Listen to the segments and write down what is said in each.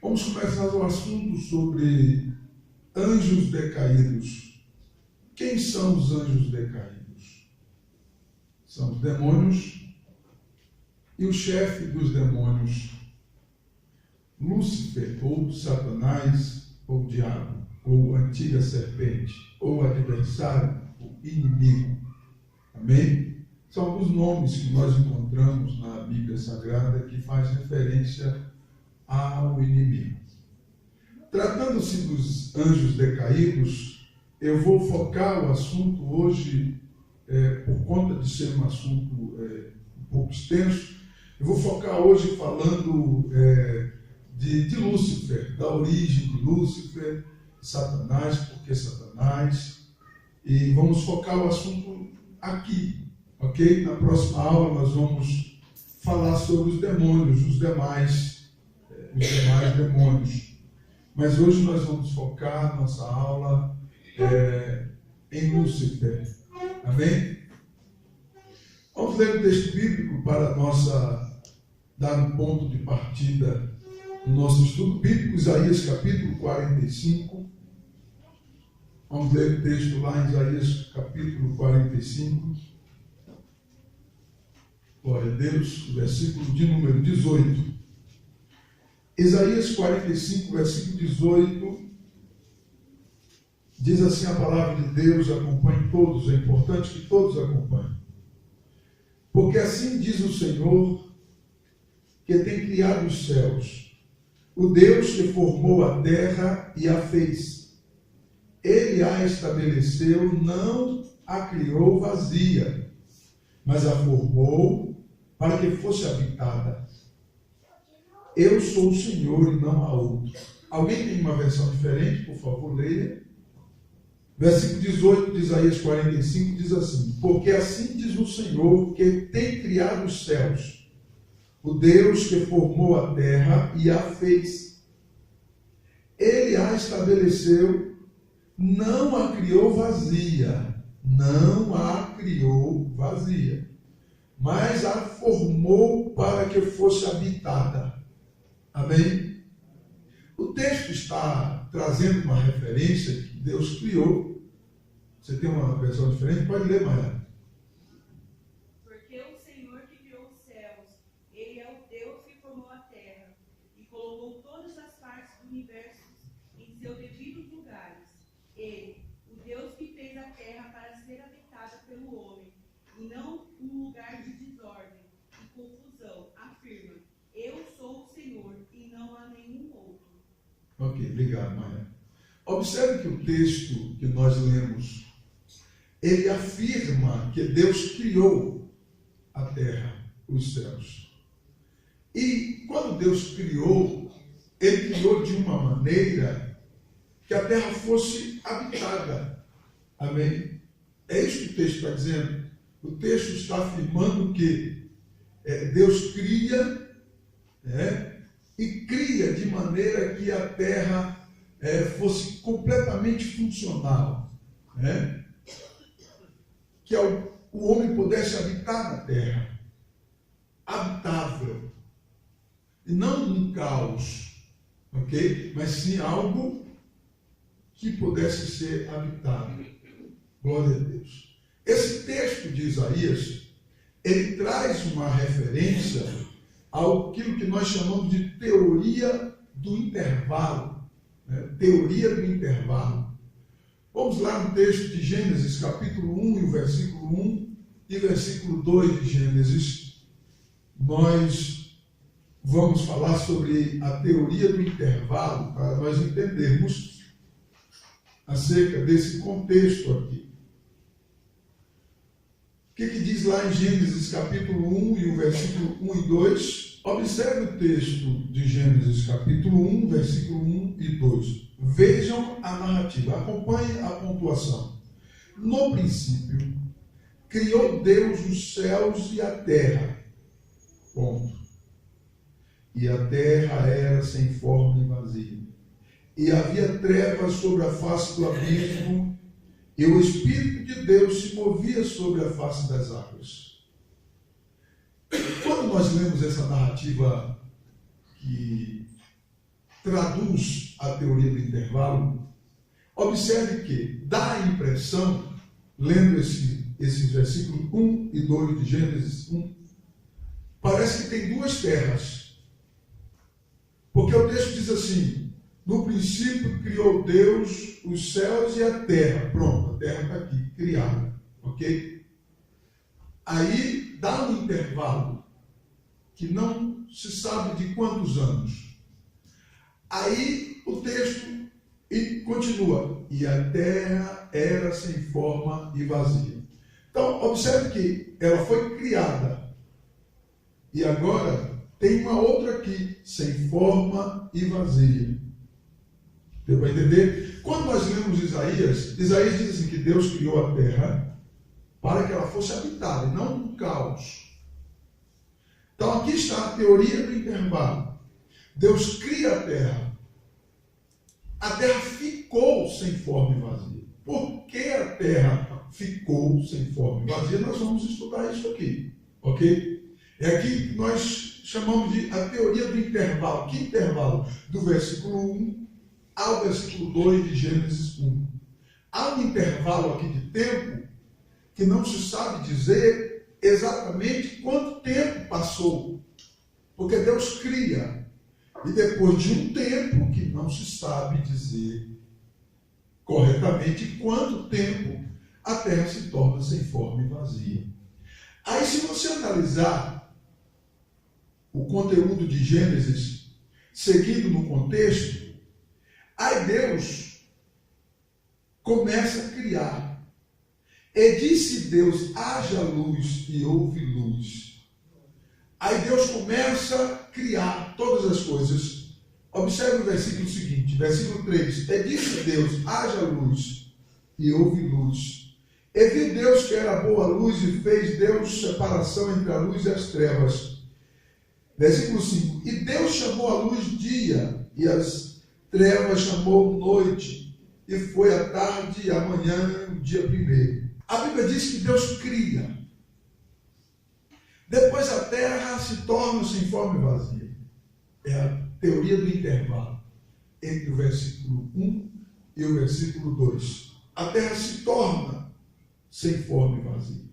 Vamos começar o assunto sobre anjos decaídos. Quem são os anjos decaídos? São os demônios e o chefe dos demônios, Lúcifer, ou Satanás, ou diabo, ou antiga serpente, ou adversário, ou inimigo. Amém? São alguns nomes que nós encontramos na Bíblia Sagrada que faz referência ao inimigo. Tratando-se dos anjos decaídos, eu vou focar o assunto hoje, por conta de ser um assunto um pouco extenso, eu vou focar hoje falando de Lúcifer, da origem de Lúcifer, Satanás, porque Satanás, e vamos focar o assunto aqui, ok? Na próxima aula nós vamos falar sobre os demônios, os demais demônios. Mas hoje nós vamos focar nossa aula em Lúcifer. Amém? Vamos ler o texto bíblico para dar um ponto de partida no nosso estudo bíblico, Isaías capítulo 45. Vamos ler o texto lá em Isaías capítulo 45. Glória a Deus, versículo de número 18. Isaías 45, versículo 18, diz assim a palavra de Deus, acompanhe todos, é importante que todos acompanhem. Porque assim diz o Senhor, que tem criado os céus, o Deus que formou a terra e a fez. Ele a estabeleceu, não a criou vazia, mas a formou para que fosse habitada. Eu sou o Senhor e não há outro. Alguém tem uma versão diferente? Por favor, leia. Versículo 18 de Isaías 45 diz assim: porque assim diz o Senhor, que tem criado os céus, o Deus que formou a terra e a fez. Ele a estabeleceu, não a criou vazia, mas a formou para que fosse habitada. Amém? O texto está trazendo uma referência que Deus criou. Você tem uma versão diferente? Pode ler, Maia. Porque o Senhor que criou os céus, Ele é o Deus que formou a terra e colocou todas as partes do universo em seus devidos lugares. Ele, o Deus que fez a terra para ser habitada pelo homem, e não um lugar de desordem e confusão, afirma: eu sou o Senhor e não há nenhum outro. Ok, obrigado, Maia. Observe que o texto que nós lemos, ele afirma que Deus criou a terra, os céus. E quando Deus criou, Ele criou de uma maneira que a terra fosse habitada. Amém? É isso que o texto está dizendo. O texto está afirmando que Deus cria, e cria de maneira que a terra fosse completamente funcional, que o homem pudesse habitar na terra, habitável, e não num caos, ok? Mas sim algo que pudesse ser habitado. Glória a Deus. Esse texto de Isaías, ele traz uma referência ao que nós chamamos de teoria do intervalo. Teoria do intervalo. Vamos lá no texto de Gênesis, capítulo 1, e o versículo 1 e versículo 2 de Gênesis. Nós vamos falar sobre a teoria do intervalo, para nós entendermos acerca desse contexto aqui. O que diz lá em Gênesis, capítulo 1 e o versículo 1 e 2? Observe o texto de Gênesis, capítulo 1, versículo 1 e 2. Vejam a narrativa, acompanhem a pontuação. No princípio, criou Deus os céus e a terra. Ponto. E a terra era sem forma e vazia. E havia trevas sobre a face do abismo, e o Espírito de Deus se movia sobre a face das águas. Quando nós lemos essa narrativa que traduz a teoria do intervalo, observe que dá a impressão, lendo esses versículos 1 e 2 de Gênesis 1, parece que tem duas terras. Porque o texto diz assim: no princípio criou Deus os céus e a terra. Pronto, a terra está aqui, criada. Ok? Aí dá um intervalo que não se sabe de quantos anos. Aí o texto continua: e a terra era sem forma e vazia. Então, observe que ela foi criada. E agora tem uma outra aqui, sem forma e vazia. Deu para entender? Quando nós lemos Isaías diz assim que Deus criou a terra para que ela fosse habitada, e não um caos. Então aqui está a teoria do intervalo. Deus cria a terra. A terra ficou sem forma e vazia. Por que a terra ficou sem forma e vazia? Nós vamos estudar isso aqui. Ok? É aqui que nós chamamos de a teoria do intervalo. Que intervalo? Do versículo 1 ao versículo 2 de Gênesis 1. Há um intervalo aqui de tempo que não se sabe dizer exatamente quanto tempo passou. Porque Deus cria. E depois de um tempo que não se sabe dizer corretamente quanto tempo, a terra se torna sem forma e vazia. Aí, se você analisar o conteúdo de Gênesis, seguindo no contexto, aí Deus começa a criar. E disse Deus: haja luz, e houve luz. Aí Deus começa a criar todas as coisas. Observe o versículo seguinte, versículo 3. E disse Deus: haja luz, e houve luz. E viu Deus que era boa a luz, e fez Deus separação entre a luz e as trevas. Versículo 5. E Deus chamou a luz dia, e as trevas chamou noite, e foi a tarde e a manhã, o dia primeiro. A Bíblia diz que Deus cria. Depois a terra se torna sem forma e vazia. É a teoria do intervalo entre o versículo 1 e o versículo 2. A terra se torna sem forma e vazia.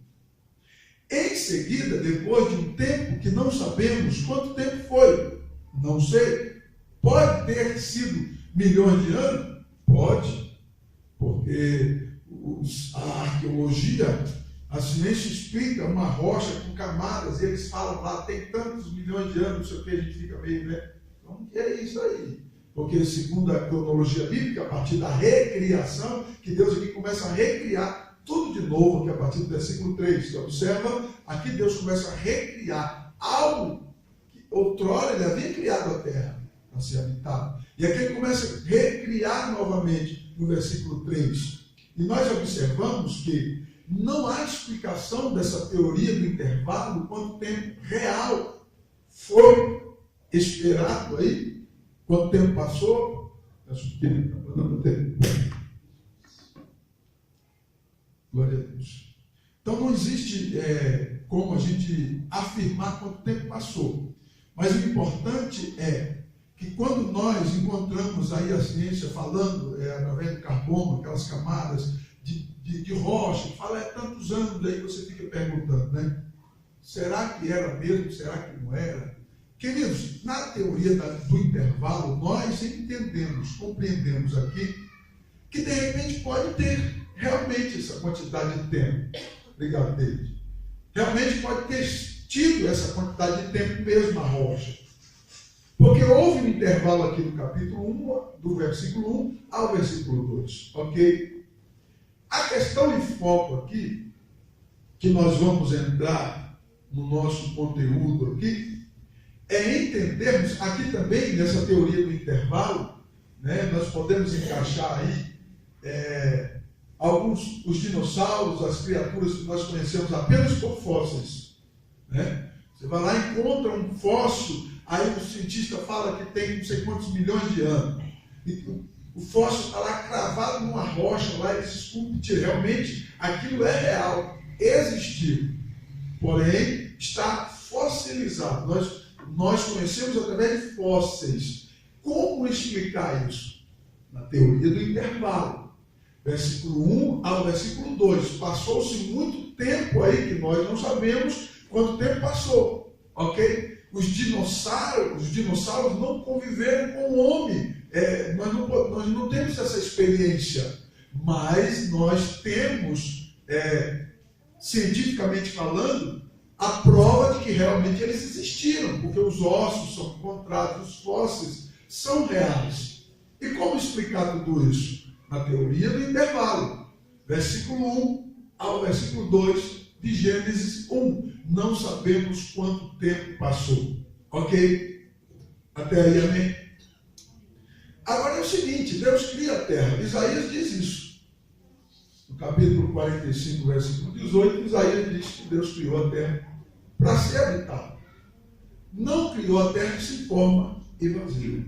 Em seguida, depois de um tempo que não sabemos quanto tempo foi, não sei, pode ter sido milhões de anos? Pode, porque a arqueologia, a ciência explica uma rocha com camadas, e eles falam lá, tem tantos milhões de anos, não sei o que, a gente fica meio, né? Então, é isso aí. Porque, segundo a cronologia bíblica, a partir da recriação, que Deus aqui começa a recriar tudo de novo, aqui a partir do versículo 3. Você observa, aqui Deus começa a recriar algo que outrora ele havia criado a terra para ser habitada. E aqui ele começa a recriar novamente no versículo 3. E nós observamos que não há explicação dessa teoria do intervalo, quanto tempo real foi esperado aí, quanto tempo passou. Glória a Deus. Então não existe como a gente afirmar quanto tempo passou. Mas o importante é que quando nós encontramos aí a ciência falando, através do carbono, aquelas camadas de rocha, fala tantos anos, aí você fica perguntando, né? Será que era mesmo? Será que não era? Queridos, na teoria do intervalo, nós entendemos, compreendemos aqui, que de repente pode ter realmente essa quantidade de tempo. Obrigado, David. Realmente pode ter tido essa quantidade de tempo mesmo na rocha. Porque houve um intervalo aqui no capítulo 1, do versículo 1 ao versículo 2. Ok? A questão em foco aqui, que nós vamos entrar no nosso conteúdo aqui, é entendermos aqui também, nessa teoria do intervalo, né, nós podemos encaixar aí os dinossauros, as criaturas que nós conhecemos apenas por fósseis. Né? Você vai lá e encontra um fóssil, aí o cientista fala que tem não sei quantos milhões de anos. E o fóssil está lá cravado numa rocha, lá ele se esculpe, realmente aquilo é real, existiu. Porém, está fossilizado. Nós conhecemos através de fósseis. Como explicar isso? Na teoria do intervalo. Versículo 1 ao versículo 2. Passou-se muito tempo aí que nós não sabemos quanto tempo passou. Ok? Os dinossauros não conviveram com o homem. Nós não temos essa experiência. Mas nós temos, cientificamente falando, a prova de que realmente eles existiram. Porque os ossos são encontrados, os fósseis são reais. E como explicar tudo isso? Na teoria do intervalo. Versículo 1 ao versículo 2 de Gênesis 1. Não sabemos quanto tempo passou. Ok? Até aí, amém? Agora é o seguinte, Deus cria a terra. Isaías diz isso. No capítulo 45, versículo 18, Isaías diz que Deus criou a terra para ser habitada. Não criou a terra sem forma e vazia.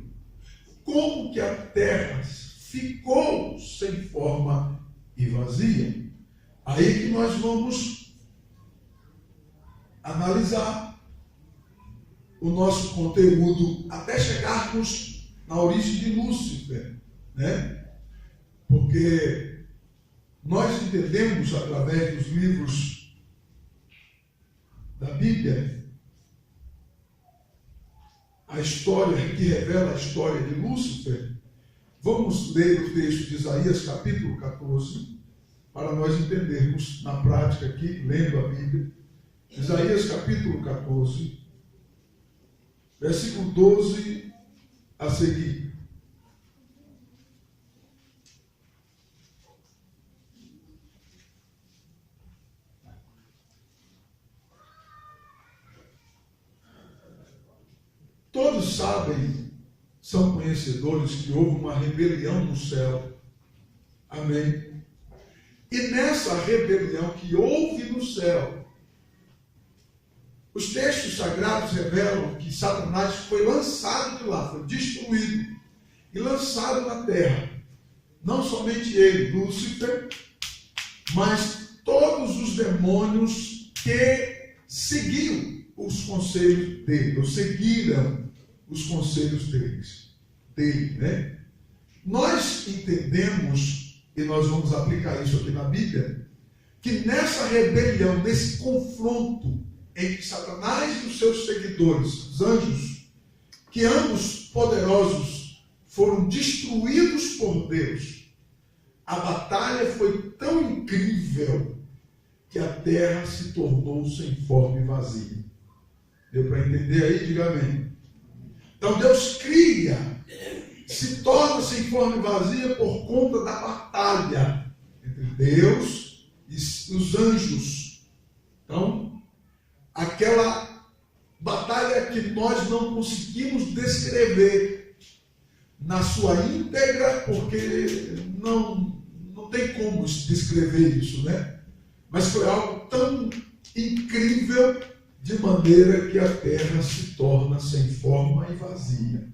Como que a terra ficou sem forma e vazia? Aí que nós vamos analisar o nosso conteúdo até chegarmos na origem de Lúcifer, né? Porque nós entendemos através dos livros da Bíblia a história que revela a história de Lúcifer. Vamos ler o texto de Isaías capítulo 14 para nós entendermos na prática aqui, lendo a Bíblia. Isaías capítulo 14, versículo 12 a seguir. Todos sabem, são conhecedores que houve uma rebelião no céu. Amém? E nessa rebelião que houve no céu, os textos sagrados revelam que Satanás foi lançado de lá, foi destruído e lançado na terra. Não somente ele, Lúcifer, mas todos os demônios que seguiam os conselhos dele, ou seguiram os conselhos dele, né? Nós entendemos, e nós vamos aplicar isso aqui na Bíblia, que nessa rebelião, nesse confronto entre Satanás e os seus seguidores, os anjos, que ambos poderosos foram destruídos por Deus, a batalha foi tão incrível que a terra se tornou sem forma e vazia. Deu para entender aí? Diga amém. Então Deus cria, se torna sem forma e vazia por conta da batalha entre Deus e os anjos. Então, aquela batalha que nós não conseguimos descrever na sua íntegra, porque não tem como descrever isso, né? Mas foi algo tão incrível, de maneira que a terra se torna sem forma e vazia.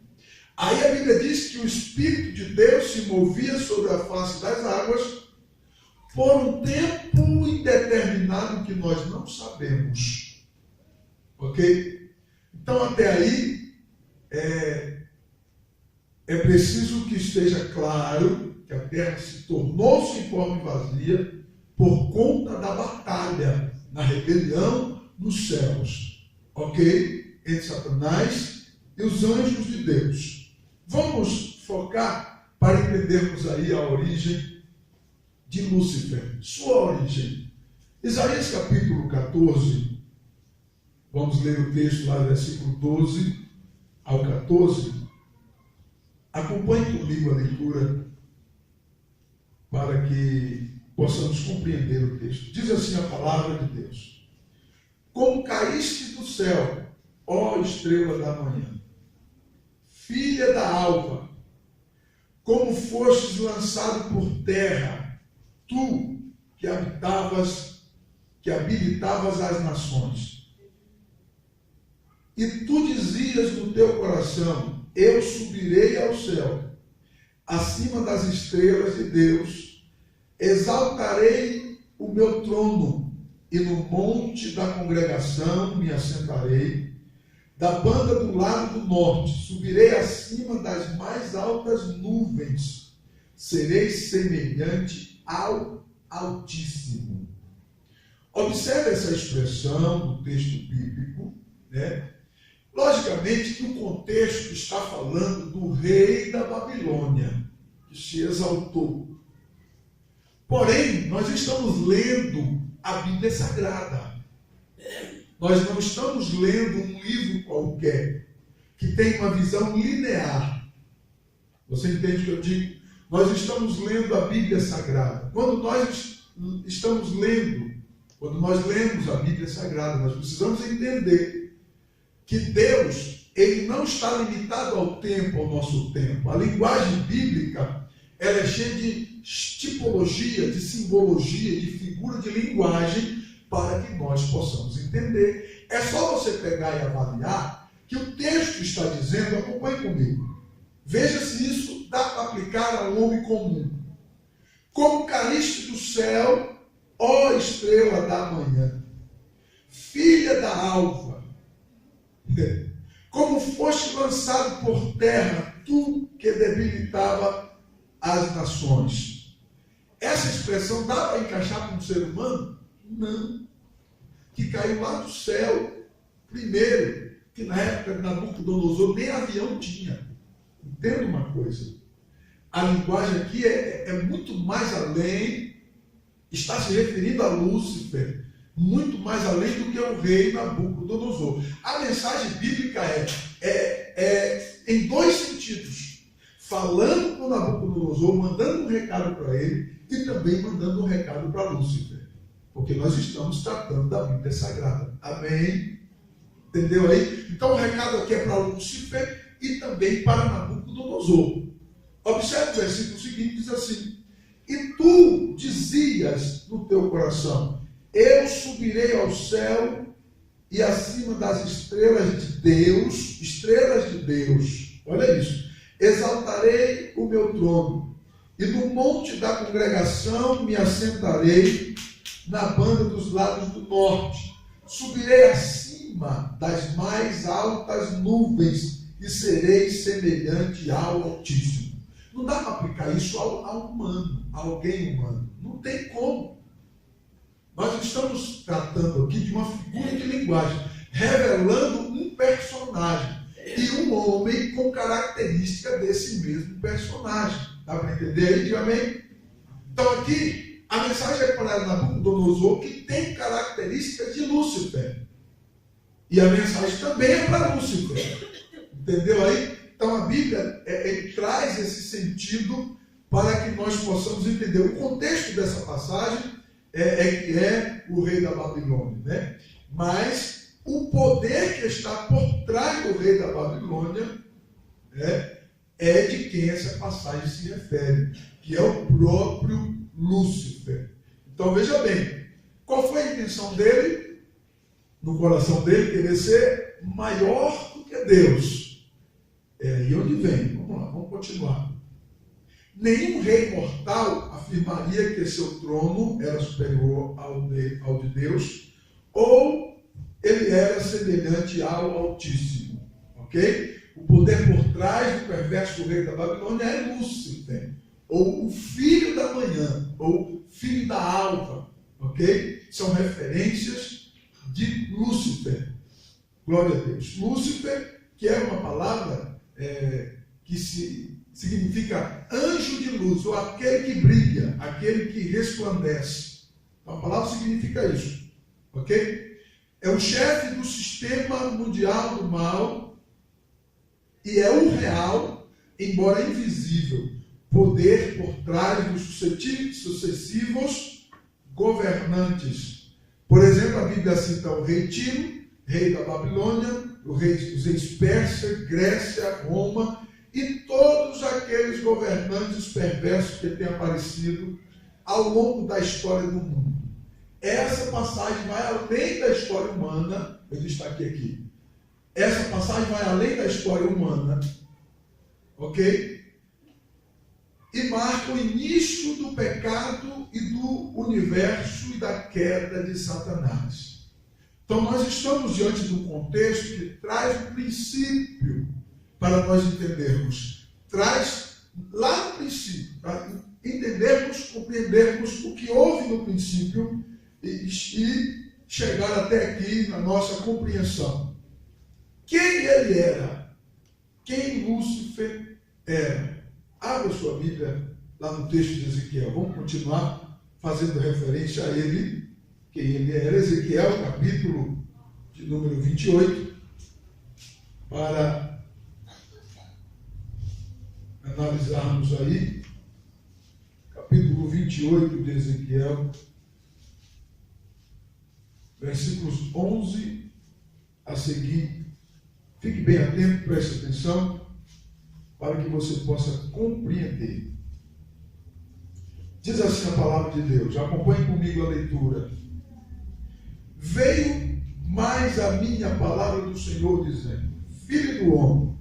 Aí a Bíblia diz que o Espírito de Deus se movia sobre a face das águas por um tempo indeterminado que nós não sabemos. Ok? Então até aí é preciso que esteja claro que a terra se tornou sem forma e vazia por conta da batalha, na rebelião nos céus, ok? Entre Satanás e os anjos de Deus. Vamos focar para entendermos aí a origem de Lúcifer, sua origem. Isaías capítulo 14, vamos ler o texto lá, versículo 12 ao 14. Acompanhe comigo a leitura para que possamos compreender o texto. Diz assim a palavra de Deus: como caíste do céu, ó estrela da manhã, filha da alva, como fostes lançado por terra, tu que habilitavas as nações. E tu dizias no teu coração: eu subirei ao céu, acima das estrelas de Deus, exaltarei o meu trono, e no monte da congregação me assentarei, da banda do lado do norte, subirei acima das mais altas nuvens, serei semelhante ao Altíssimo. Observe essa expressão do texto bíblico, né? Logicamente que o contexto está falando do rei da Babilônia, que se exaltou. Porém, nós estamos lendo a Bíblia Sagrada. Nós não estamos lendo um livro qualquer, que tem uma visão linear. Você entende o que eu digo? Nós estamos lendo a Bíblia Sagrada. Quando nós lemos a Bíblia Sagrada, nós precisamos entender que Deus, Ele não está limitado ao tempo, ao nosso tempo. A linguagem bíblica, ela é cheia de tipologia, de simbologia, de figura de linguagem, para que nós possamos entender. É só você pegar e avaliar que o texto está dizendo, acompanhe comigo. Veja se isso dá para aplicar ao homem comum. Como caíste do céu, ó estrela da manhã, filha da alva, como foste lançado por terra, tu que debilitava as nações. Essa expressão dá para encaixar com um ser humano? Não. Que caiu lá do céu, primeiro, que na época de Nabucodonosor nem avião tinha. Entenda uma coisa. A linguagem aqui é muito mais além, está se referindo a Lúcifer, muito mais além do que o rei Nabucodonosor. A mensagem bíblica é em dois sentidos. Falando com Nabucodonosor, mandando um recado para ele e também mandando um recado para Lúcifer. Porque nós estamos tratando da Bíblia Sagrada. Amém? Entendeu aí? Então o recado aqui é para Lúcifer e também para Nabucodonosor. Observe o versículo seguinte, diz assim: e tu dizias no teu coração, eu subirei ao céu e acima das estrelas de Deus, olha isso, exaltarei o meu trono, e no monte da congregação me assentarei na banda dos lados do norte, subirei acima das mais altas nuvens e serei semelhante ao Altíssimo. Não dá para aplicar isso ao humano, a alguém humano. Não tem como. Nós estamos tratando aqui de uma figura de linguagem, revelando um personagem e um homem com característica desse mesmo personagem. Dá para entender aí? Diga amém? Então aqui, a mensagem é para Nabucodonosor, que tem características de Lúcifer. E a mensagem também é para Lúcifer. Entendeu aí? Então a Bíblia traz esse sentido para que nós possamos entender. O contexto dessa passagem que é o rei da Babilônia, né? Mas o poder que está por trás do rei da Babilônia é de quem essa passagem se refere, que é o próprio Lúcifer. Então veja bem, qual foi a intenção dele, no coração dele, querer ser maior do que Deus. É aí onde vem. Vamos lá, vamos continuar. Nenhum rei mortal afirmaria que seu trono era superior ao de Deus, ou ele era semelhante ao Altíssimo. Ok? O poder por trás do perverso rei da Babilônia é Lúcifer, ou o filho da manhã, ou filho da alva. Ok? São referências de Lúcifer. Glória a Deus. Lúcifer, que é uma palavra que significa anjo de luz, ou aquele que brilha, aquele que resplandece. Então, a palavra significa isso. Ok? É o chefe do sistema mundial do mal e é o real, embora invisível, poder por trás dos sucessivos governantes. Por exemplo, a Bíblia cita o rei Tiro, rei da Babilônia, os reis Pérsia, Grécia, Roma e todos aqueles governantes perversos que têm aparecido ao longo da história do mundo. Essa passagem vai além da história humana, eu destaquei aqui. Essa passagem vai além da história humana, ok? E marca o início do pecado e do universo e da queda de Satanás. Então nós estamos diante de um contexto que traz um princípio para nós entendermos. Traz lá no princípio, para entendermos, compreendermos o que houve no princípio e chegar até aqui na nossa compreensão. Quem ele era? Quem Lúcifer era? Abra sua Bíblia lá no texto de Ezequiel. Vamos continuar fazendo referência a ele, quem ele era. Ezequiel, capítulo de número 28, para analisarmos aí, capítulo 28 de Ezequiel, versículos 11 a seguir. Fique bem atento, preste atenção, para que você possa compreender. Diz assim a palavra de Deus, acompanhe comigo a leitura. Veio mais a minha palavra do Senhor, dizendo: Filho do homem,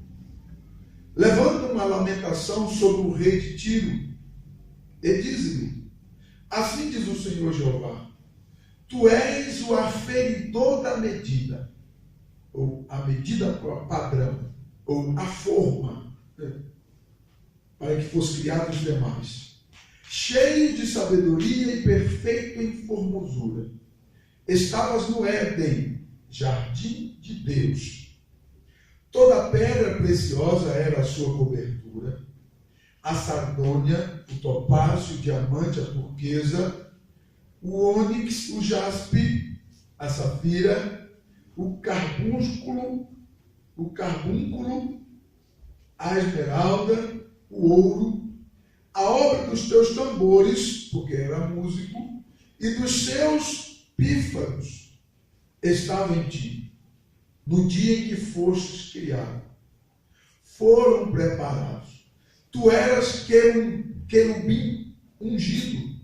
levanta uma lamentação sobre o rei de Tiro, e diz-lhe: Assim diz o Senhor Jeová, tu és o aferidor da medida, ou a medida padrão, ou a forma, para que fosse criado os demais, cheio de sabedoria e perfeito em formosura. Estavas no Éden, jardim de Deus. Toda pedra preciosa era a sua cobertura, a sardônia, o topázio, o diamante, a turquesa, o ônix, o jaspe, a safira, o carbúnculo, a esmeralda, o ouro, a obra dos teus tambores, porque era músico, e dos seus pífaros estava em ti, no dia em que fostes criado. Foram preparados. Tu eras querubim ungido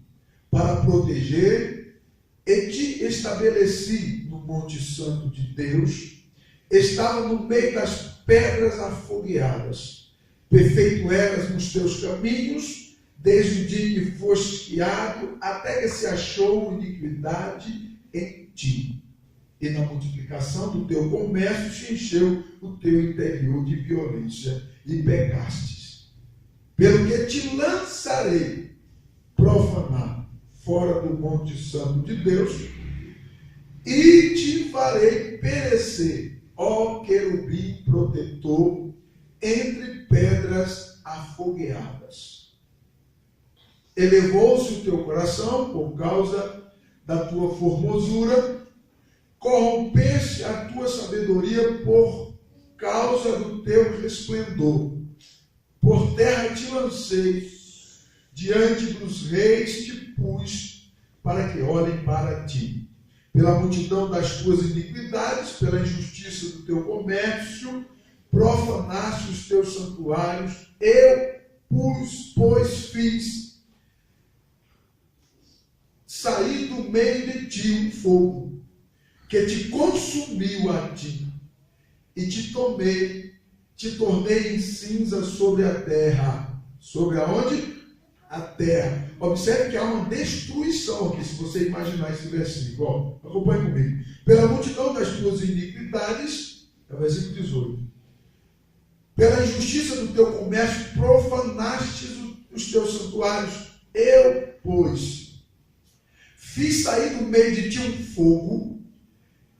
para proteger, e te estabeleci no Monte Santo de Deus. Estava no meio das pedras afogueadas. Perfeito eras nos teus caminhos, desde o dia em que foste criado, até que se achou iniquidade em ti. E na multiplicação do teu comércio se encheu o teu interior de violência e pecastes. Pelo que te lançarei profanar fora do Monte Santo de Deus, e te farei perecer, ó querubim protetor, entre pedras afogueadas. Elevou-se o teu coração por causa da tua formosura, corrompeste a tua sabedoria por causa do teu resplendor. Por terra te lancei, diante dos reis te pus, para que olhem para ti. Pela multidão das tuas iniquidades, pela injustiça do teu comércio, profanaste os teus santuários. Eu, pois, fiz sair do meio de ti um fogo, que te consumiu a ti, e te tornei em cinza sobre a terra. Sobre aonde? A terra. Observe que há uma destruição aqui, se você imaginar esse versículo. Ó, acompanhe comigo. Pela multidão das tuas iniquidades, é o versículo 18. Pela injustiça do teu comércio, profanaste os teus santuários. Eu, pois, fiz sair do meio de ti um fogo,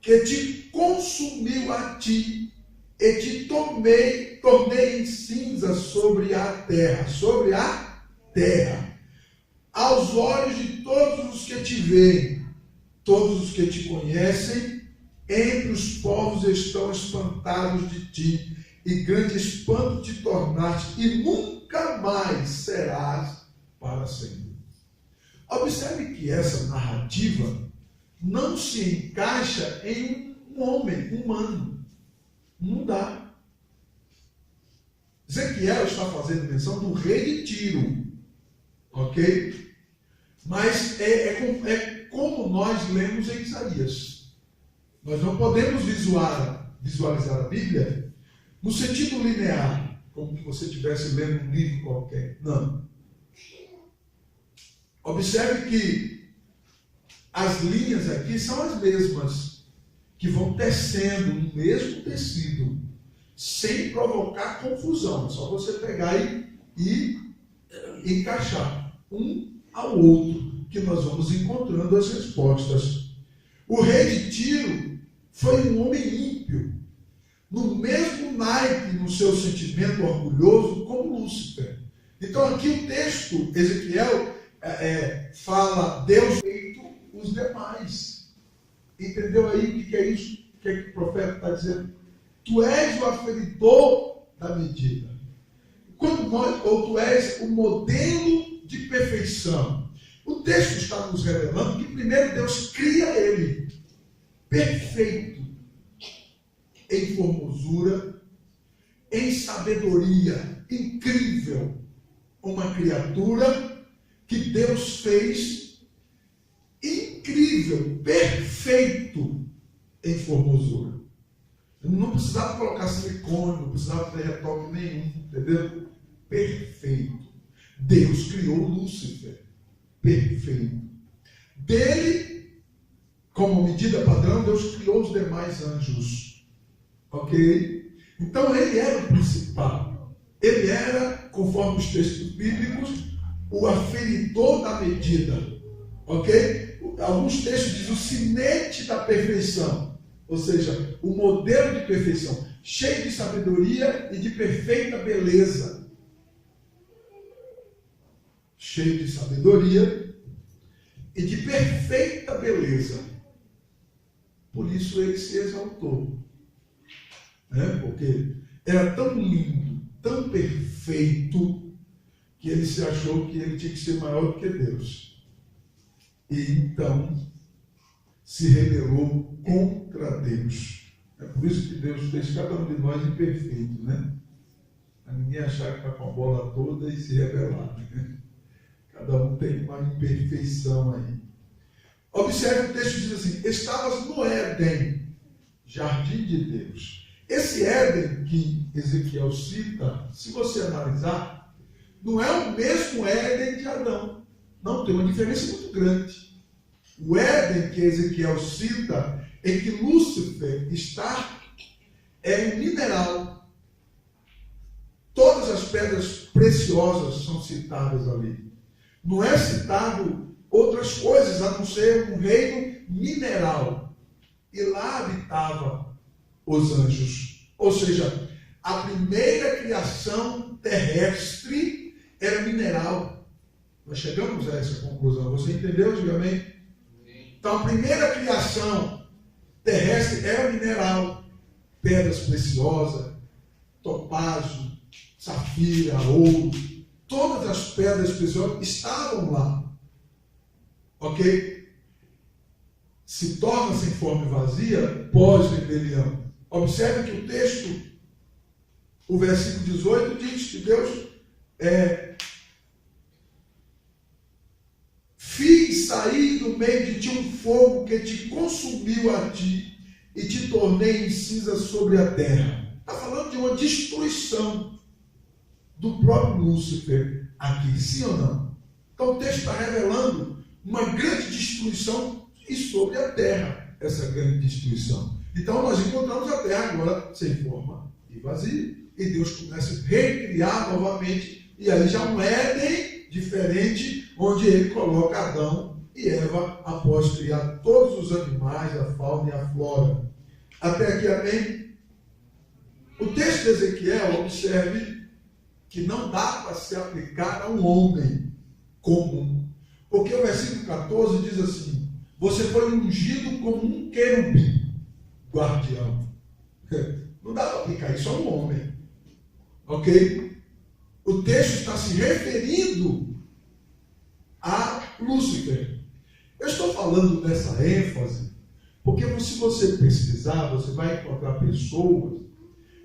que te consumiu a ti, e te tornei em cinza sobre a terra. Sobre a terra. Aos olhos de todos os que te veem, todos os que te conhecem, entre os povos estão espantados de ti, e grande espanto te tornaste, e nunca mais serás para sempre. Observe que essa narrativa não se encaixa em um homem humano. Não dá. Ezequiel está fazendo menção do rei de Tiro. Ok? Mas é como nós lemos em Isaías. Nós não podemos visualizar a Bíblia no sentido linear, como se você estivesse lendo um livro qualquer. Não. Observe que as linhas aqui são as mesmas. que vão tecendo no mesmo tecido, sem provocar confusão. É só você pegar e encaixar um ao outro, que nós vamos encontrando as respostas. O rei de Tiro foi um homem ímpio, no mesmo naipe no seu sentimento orgulhoso como Lúcifer. Então aqui o texto, Ezequiel, fala Deus feito os demais. Entendeu aí o que é isso? O que é que o profeta está dizendo? Tu és o aferidor da medida. Ou tu és o modelo de perfeição. O texto está nos revelando que primeiro Deus cria ele perfeito em formosura, em sabedoria, incrível. Uma criatura que Deus fez incrível, perfeito em formosura. Não precisava colocar silicone, não precisava ter retoque nenhum, entendeu? Perfeito. Deus criou Lúcifer, perfeito. Dele, como medida padrão, Deus criou os demais anjos. Ok? Então ele era o principal. Ele era, conforme os textos bíblicos, o aferidor da medida. Ok? Alguns textos dizem o sinete da perfeição. Ou seja, o modelo de perfeição, cheio de sabedoria e de perfeita beleza. Cheio de sabedoria e de perfeita beleza. Por isso ele se exaltou. Porque era tão lindo, tão perfeito, que ele se achou que ele tinha que ser maior do que Deus. E então se rebelou contra Deus. É por isso que Deus fez cada um de nós imperfeito, né? Para ninguém achar que está com a bola toda e se rebelar, né? Cada um tem uma imperfeição aí. Observe o texto diz assim: estavas no Éden, jardim de Deus. Esse Éden que Ezequiel cita, se você analisar, não é o mesmo Éden de Adão. Não, tem uma diferença muito grande. O Éden que Ezequiel cita, em que Lúcifer está, é um mineral. Todas as pedras preciosas são citadas ali. Não é citado outras coisas, a não ser um reino mineral. E lá habitavam os anjos. Ou seja, a primeira criação terrestre era mineral. Nós chegamos a essa conclusão. Você entendeu, diga amém? Então, a primeira criação terrestre era mineral. Pedras preciosas, topázio, safira, ouro. Todas as pedras preciosas estavam lá. Ok? Se torna sem forma e vazia pós-rebelião. Observe que o texto, o versículo 18, diz que Deus fiz sair do meio de ti um fogo que te consumiu a ti e te tornei em cinza sobre a terra. Está falando de uma destruição do próprio Lúcifer aqui, sim ou não? Então o texto está revelando uma grande destruição e sobre a terra, essa grande destruição. Então nós encontramos a terra agora sem forma e vazia. E Deus começa a recriar novamente, e aí já um Éden diferente, onde ele coloca Adão e Eva após criar todos os animais, a fauna e a flora. Até aqui, amém? O texto de Ezequiel, observe que não dá para se aplicar a um homem comum. Porque o versículo 14 diz assim: você foi ungido como um querubim, guardião. Não dá para aplicar isso a um homem. Ok? O texto está se referindo a Lúcifer. Eu estou falando dessa ênfase porque se você pesquisar, você vai encontrar pessoas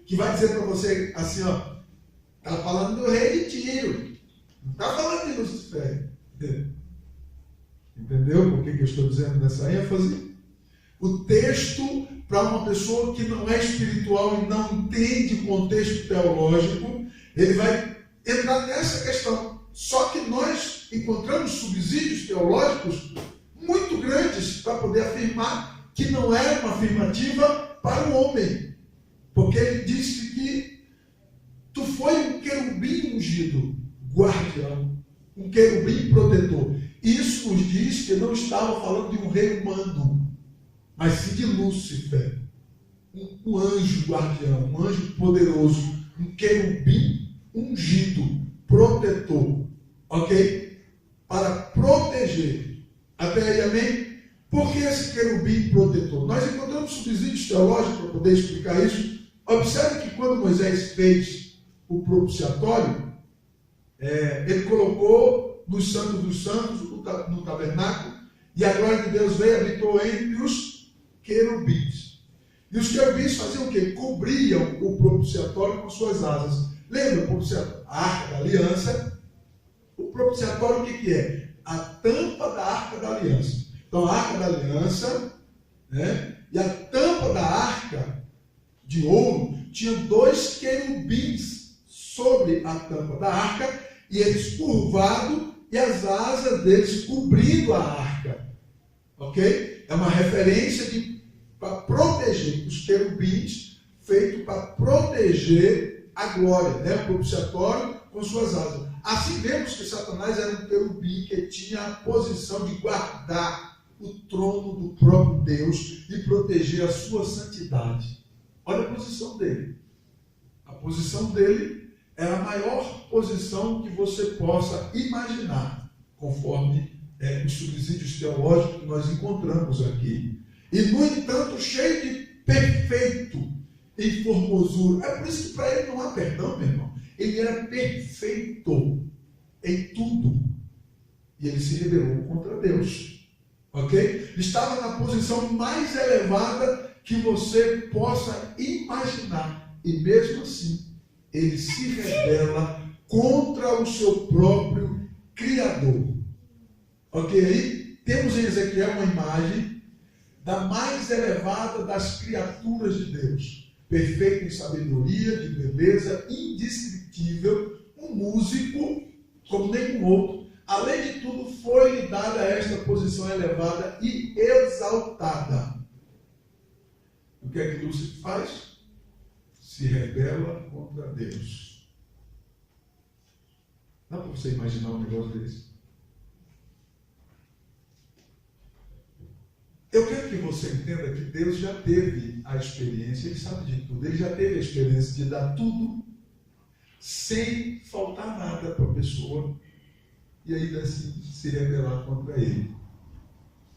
que vai dizer para você assim, ó, está falando do rei de Tiro, não está falando de Lúcifer. Entendeu por que eu estou dizendo dessa ênfase? O texto, para uma pessoa que não é espiritual e não entende o contexto teológico, ele vai entrar nessa questão. Só que nós encontramos subsídios teológicos muito grandes para poder afirmar que não é uma afirmativa para o homem, porque ele disse que tu foi um querubim ungido, guardião, um querubim protetor. Isso nos diz que não estava falando de um rei humano, mas sim de Lúcifer, um anjo guardião, um anjo poderoso, um querubim ungido, protetor, ok? Para proteger. Até aí, amém? Por que esse querubim protetor? Nós encontramos subsídios teológicos para poder explicar isso. Observe que quando Moisés fez o propiciatório, ele colocou no Santo dos Santos, no tabernáculo, e a glória de Deus veio e habitou entre os querubins. E os querubins faziam o quê? Cobriam o propiciatório com suas asas. Lembra o propiciatório? A Arca da Aliança. O propiciatório o que é? A tampa da Arca da Aliança. Então a Arca da Aliança, né? E a tampa da Arca de ouro tinha 2 querubins sobre a tampa da Arca, e eles curvados e as asas deles cobrindo a Arca. Ok? É uma referência para proteger os querubins, feito para proteger a glória, né? O propiciatório com suas asas. Assim vemos que Satanás era um querubim que tinha a posição de guardar o trono do próprio Deus e proteger a sua santidade. Olha a posição dele. A posição dele é a maior posição que você possa imaginar, conforme os subsídios teológicos que nós encontramos aqui. E, no entanto, cheio de perfeito em formosura. É por isso que para ele não há perdão, meu irmão. Ele era perfeito em tudo. E ele se rebelou contra Deus. Ok? Estava na posição mais elevada que você possa imaginar. E mesmo assim, ele se rebela contra o seu próprio Criador. Ok? Aí temos em Ezequiel uma imagem da mais elevada das criaturas de Deus. Perfeito em sabedoria, de beleza, indescritível, um músico como nenhum outro. Além de tudo, foi-lhe dada esta posição elevada e exaltada. O que é que Lúcifer faz? Se rebela contra Deus. Dá para você imaginar um negócio desse? Eu quero que você entenda que Deus já teve a experiência, Ele sabe de tudo, Ele já teve a experiência de dar tudo sem faltar nada para a pessoa e ainda assim se rebelar contra Ele.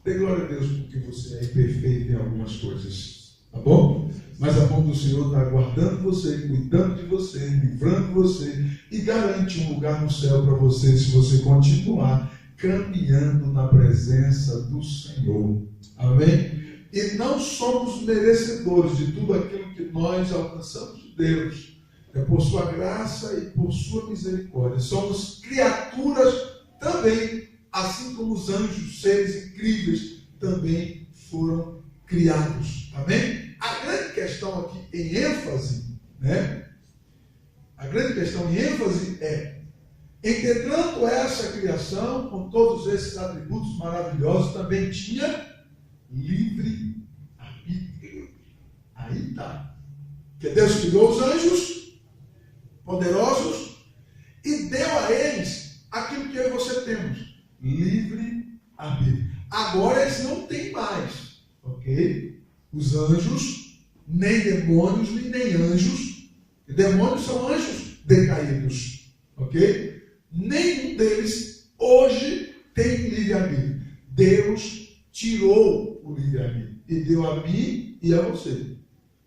Dê glória a Deus porque você é imperfeito em algumas coisas, tá bom? Mas a mão do Senhor está guardando você, cuidando de você, livrando você e garante um lugar no céu para você se você continuar caminhando na presença do Senhor. Amém? E não somos merecedores de tudo aquilo que nós alcançamos de Deus. É por sua graça e por sua misericórdia. Somos criaturas também, assim como os anjos, seres incríveis, também foram criados. Amém? A grande questão aqui em ênfase, né? A grande questão em ênfase é: entretanto, essa criação, com todos esses atributos maravilhosos, também tinha livre arbítrio. Aí está. Que Deus criou os anjos poderosos e deu a eles aquilo que eu e você temos: livre arbítrio. Agora eles não têm mais, ok? Os anjos, nem demônios, nem anjos. E demônios são anjos decaídos, ok? Nenhum deles hoje tem livre-arbítrio. Deus tirou o livre-arbítrio e deu a mim e a você.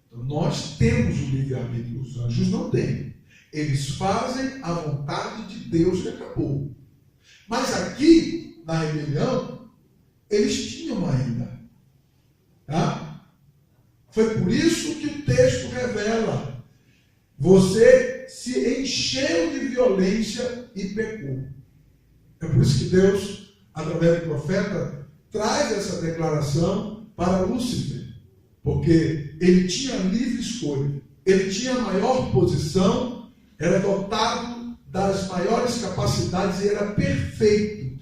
Então, nós temos o livre-arbítrio, os anjos não têm. Eles fazem a vontade de Deus e acabou. Mas aqui, na rebelião, eles tinham ainda. Tá? Foi por isso que o texto revela: você se encheu de violência e pecou. É por isso que Deus, através do profeta, traz essa declaração para Lúcifer, porque ele tinha livre escolha, ele tinha a maior posição, era dotado das maiores capacidades e era perfeito.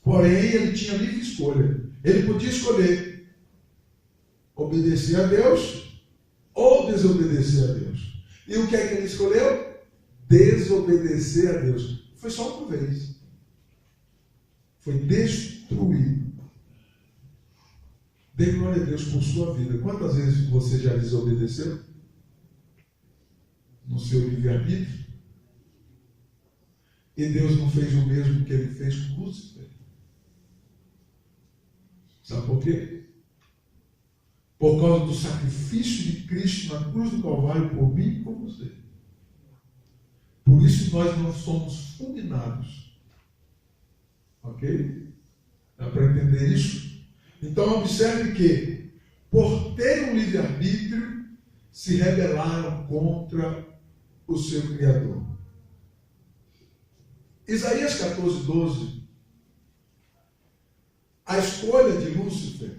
Porém, ele tinha livre escolha. Ele podia escolher obedecer a Deus ou desobedecer a Deus. E o que é que ele escolheu? Desobedecer a Deus. Foi só uma vez. Foi destruído. Dê glória a Deus por sua vida. Quantas vezes você já desobedeceu? No seu livre-arbítrio? E Deus não fez o mesmo que ele fez com Lúcifer? Sabe por quê? Por causa do sacrifício de Cristo na cruz do Calvário por mim e por você. Por isso nós não somos fulminados. Ok? Dá para entender isso? Então observe que, por ter um livre-arbítrio, se rebelaram contra o seu Criador. Isaías 14:12. A escolha de Lúcifer,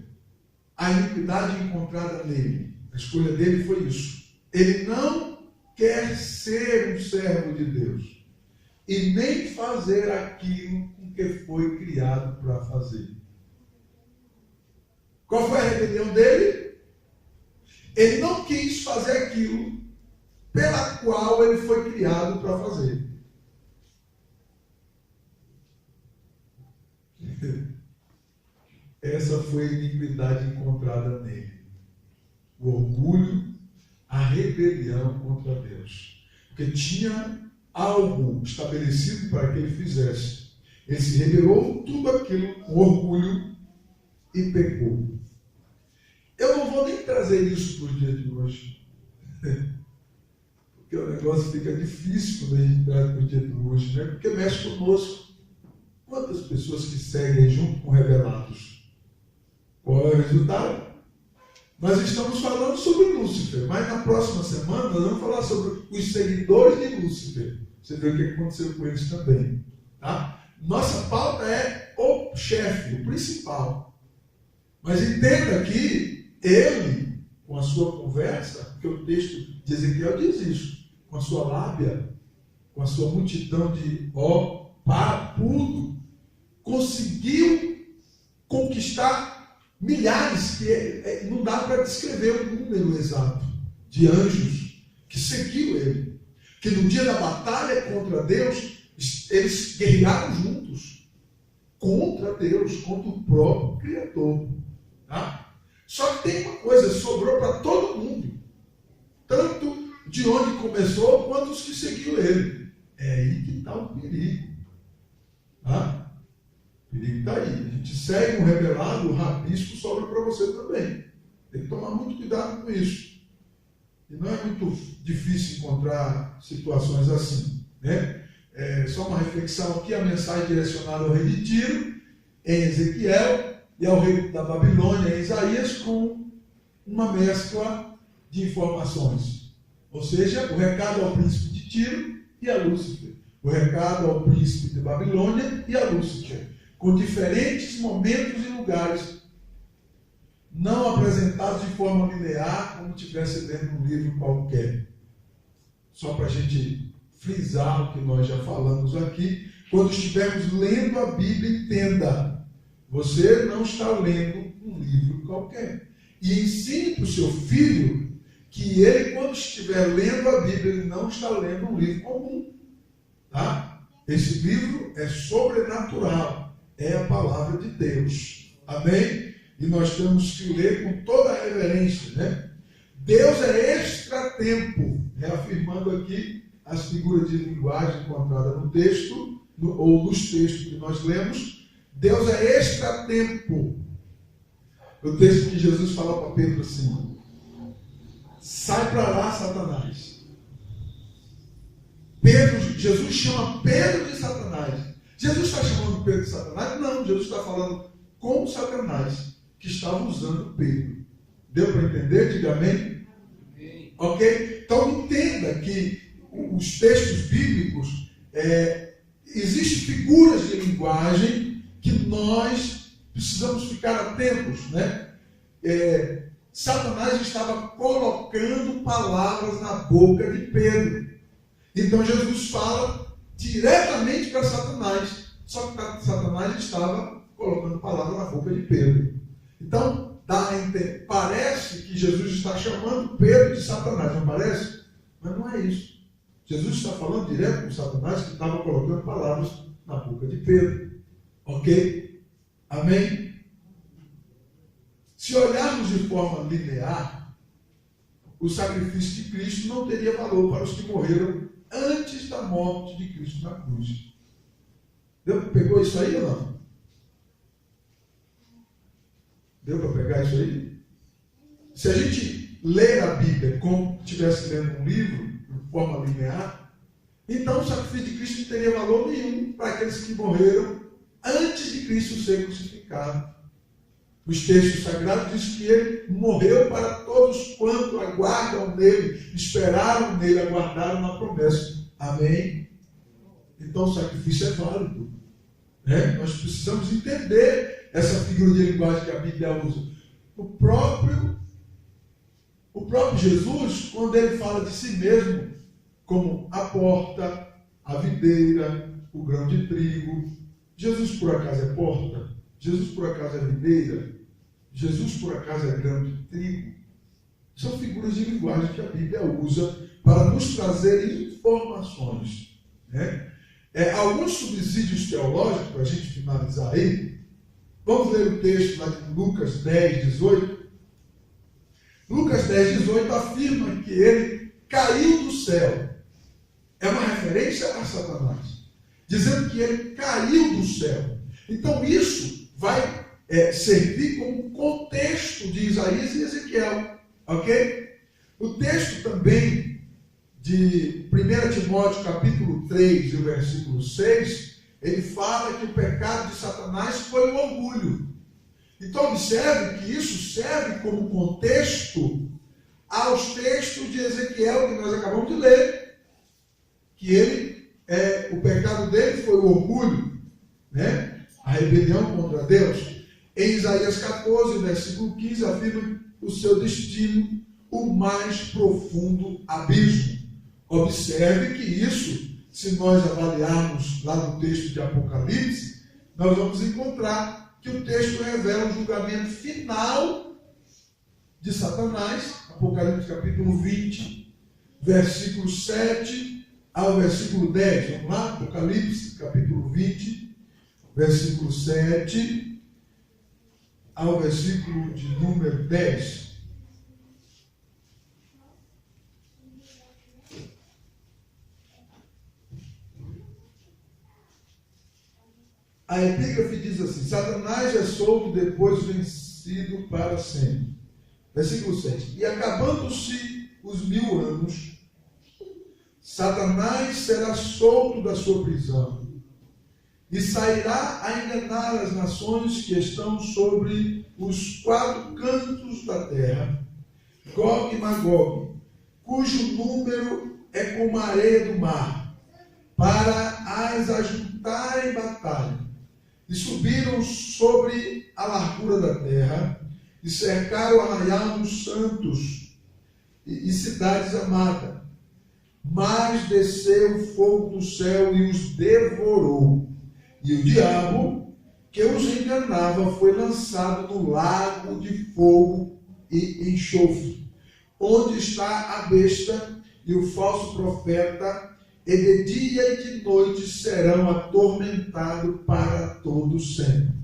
a iniquidade encontrada nele, a escolha dele foi isso. Ele não quer ser um servo de Deus e nem fazer aquilo com que foi criado para fazer. Qual foi a rebelião dele? Ele não quis fazer aquilo pela qual ele foi criado para fazer. Essa foi a iniquidade encontrada nele. O orgulho, a rebelião contra Deus. Porque tinha algo estabelecido para que ele fizesse. Ele se rebelou tudo aquilo com orgulho e pecou. Eu não vou nem trazer isso para o dia de hoje. Porque o negócio fica difícil quando a gente traz para o dia de hoje, né? Porque mexe conosco. Quantas pessoas que seguem junto com rebelados? Qual é o resultado? Nós estamos falando sobre Lúcifer, mas na próxima semana nós vamos falar sobre os seguidores de Lúcifer. Você vê o que aconteceu com eles também. Tá? Nossa pauta é o chefe, o principal. Mas entenda que ele, com a sua conversa, porque o texto de Ezequiel diz isso, com a sua lábia, com a sua multidão de papudo, conseguiu conquistar milhares, que não dá para descrever o número exato, de anjos que seguiu ele. Que no dia da batalha contra Deus, eles guerrearam juntos. Contra Deus, contra o próprio Criador. Tá? Só que tem uma coisa, sobrou para todo mundo. Tanto de onde começou, quanto os que seguiram ele. É aí que está o perigo. Tá? O perigo está aí. A gente segue um rebelado, o rabisco sobra para você também. Tem que tomar muito cuidado com isso. E não é muito difícil encontrar situações assim. Né? Só uma reflexão aqui, a mensagem direcionada ao rei de Tiro, em Ezequiel, e ao rei da Babilônia, em Isaías, com uma mescla de informações. Ou seja, o recado ao príncipe de Tiro e a Lúcifer. O recado ao príncipe de Babilônia e a Lúcifer. Com diferentes momentos e lugares, não apresentados de forma linear, como tivesse lendo um livro qualquer. Só para a gente frisar o que nós já falamos aqui. Quando estivermos lendo a Bíblia, entenda, você não está lendo um livro qualquer. E ensine para o seu filho que ele, quando estiver lendo a Bíblia, ele não está lendo um livro comum. Tá? Esse livro é sobrenatural. É a palavra de Deus. Amém? E nós temos que ler com toda a reverência, né? Deus é extratempo, reafirmando aqui as figuras de linguagem encontradas no texto, ou nos textos que nós lemos. Deus é extratempo. O texto que Jesus fala para Pedro assim: sai para lá, Satanás. Jesus chama Pedro de Satanás. Jesus está chamando Pedro de Satanás? Não, Jesus está falando com Satanás, que estava usando Pedro. Deu para entender? Diga amém. Ok? Então entenda que os textos bíblicos, existem figuras de linguagem que nós precisamos ficar atentos, né? Satanás estava colocando palavras na boca de Pedro. Então Jesus fala diretamente para Satanás. Só que Satanás estava colocando palavras na boca de Pedro. Então, parece que Jesus está chamando Pedro de Satanás, não parece? Mas não é isso. Jesus está falando direto com Satanás, que estava colocando palavras na boca de Pedro. Ok? Amém? Se olharmos de forma linear, o sacrifício de Cristo não teria valor para os que morreram antes da morte de Cristo na cruz. Pegou isso aí ou não? Deu para pegar isso aí? Se a gente ler a Bíblia como se estivesse lendo um livro, de forma linear, então o sacrifício de Cristo não teria valor nenhum para aqueles que morreram antes de Cristo ser crucificado. Os textos sagrados dizem que ele morreu para todos quanto aguardam nele, esperaram nele, aguardaram na promessa. Amém? Então o sacrifício é válido. Nós precisamos entender essa figura de linguagem que a Bíblia usa. O próprio Jesus, quando ele fala de si mesmo como a porta, a videira, o grão de trigo, Jesus por acaso é porta? Jesus por acaso é videira? Jesus por acaso é grão de trigo? São figuras de linguagem que a Bíblia usa para nos trazer informações. Alguns subsídios teológicos, para a gente finalizar aí. Vamos ler o texto lá de Lucas 10, 18. Lucas 10, 18 afirma que ele caiu do céu. É uma referência a Satanás, dizendo que ele caiu do céu. Então isso vai servir como contexto de Isaías e Ezequiel. Ok? O texto também de 1 Timóteo capítulo 3, versículo 6, ele fala que o pecado de Satanás foi o orgulho. Então observe que isso serve como contexto aos textos de Ezequiel que nós acabamos de ler. Que o pecado dele foi o orgulho, a rebelião contra Deus. Em Isaías 14, versículo 15, afirma o seu destino, o mais profundo abismo. Observe que isso, se nós avaliarmos lá no texto de Apocalipse, nós vamos encontrar que o texto revela o julgamento final de Satanás, Apocalipse capítulo 20, versículo 7 ao versículo 10. Vamos lá? Apocalipse capítulo 20, versículo 7 ao versículo de número 10. A epígrafe diz assim: Satanás é solto depois vencido para sempre. Versículo 7. E acabando-se os 1000 anos, Satanás será solto da sua prisão e sairá a enganar as nações que estão sobre os 4 cantos da terra, Gog e Magog, cujo número é como a areia do mar, para as ajuntar em batalha. E subiram sobre a largura da terra, e cercaram o arraial dos santos e cidades amadas. Mas desceu fogo do céu e os devorou. E o diabo, que os enganava, foi lançado no lago de fogo e enxofre, onde está a besta e o falso profeta, e de dia e de noite serão atormentados para todo sempre.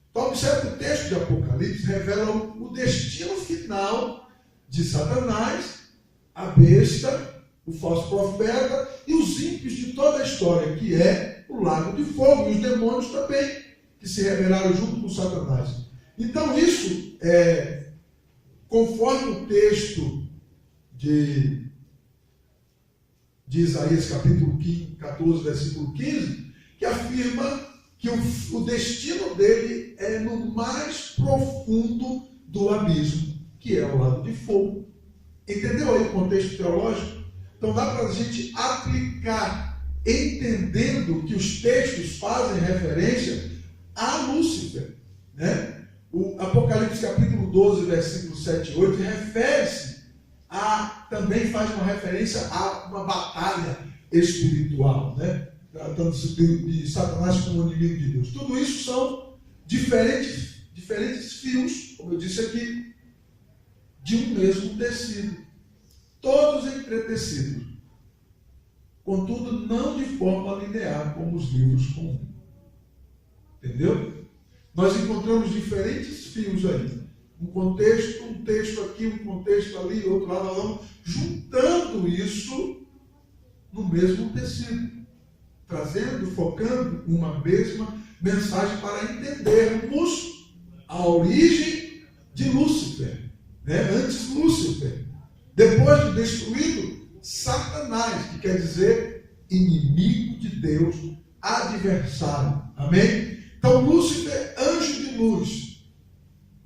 Então, observe que o texto de Apocalipse revela o destino final de Satanás, a besta, o falso profeta e os ímpios de toda a história, que é o lago de fogo, e os demônios também, que se rebelaram junto com Satanás. Então, isso conforme o texto de Isaías capítulo 14, versículo 15, que afirma que o destino dele é no mais profundo do abismo, que é o lago de fogo. Entendeu aí o contexto teológico? Então dá para a gente aplicar, entendendo que os textos fazem referência a Lúcifer. O Apocalipse capítulo 12, versículo 7 e 8, refere-se também faz uma referência a uma batalha espiritual, tratando-se de Satanás como inimigo de Deus. Tudo isso são diferentes diferentes fios, como eu disse aqui, de um mesmo tecido, todos entretecidos, contudo não de forma linear como os livros comuns. Entendeu? Nós encontramos diferentes fios aí, um contexto, um texto aqui, um contexto ali, outro lá, nós vamos juntando isso no mesmo tecido, trazendo, focando uma mesma mensagem para entendermos a origem de Lúcifer. Antes Lúcifer, depois de destruído, Satanás, que quer dizer inimigo de Deus, adversário. Amém? Então Lúcifer, anjo de luz,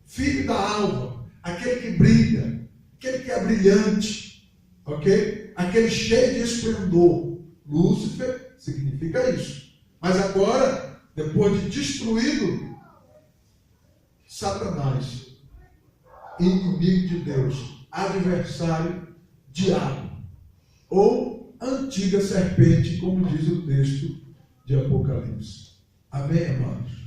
filho da alva, aquele que brilha, aquele que é brilhante, ok? Aquele cheio de esplendor. Lúcifer significa isso. Mas agora, depois de destruído, Satanás, inimigo de Deus, adversário, diabo, ou antiga serpente, como diz o texto de Apocalipse. Amém, amados?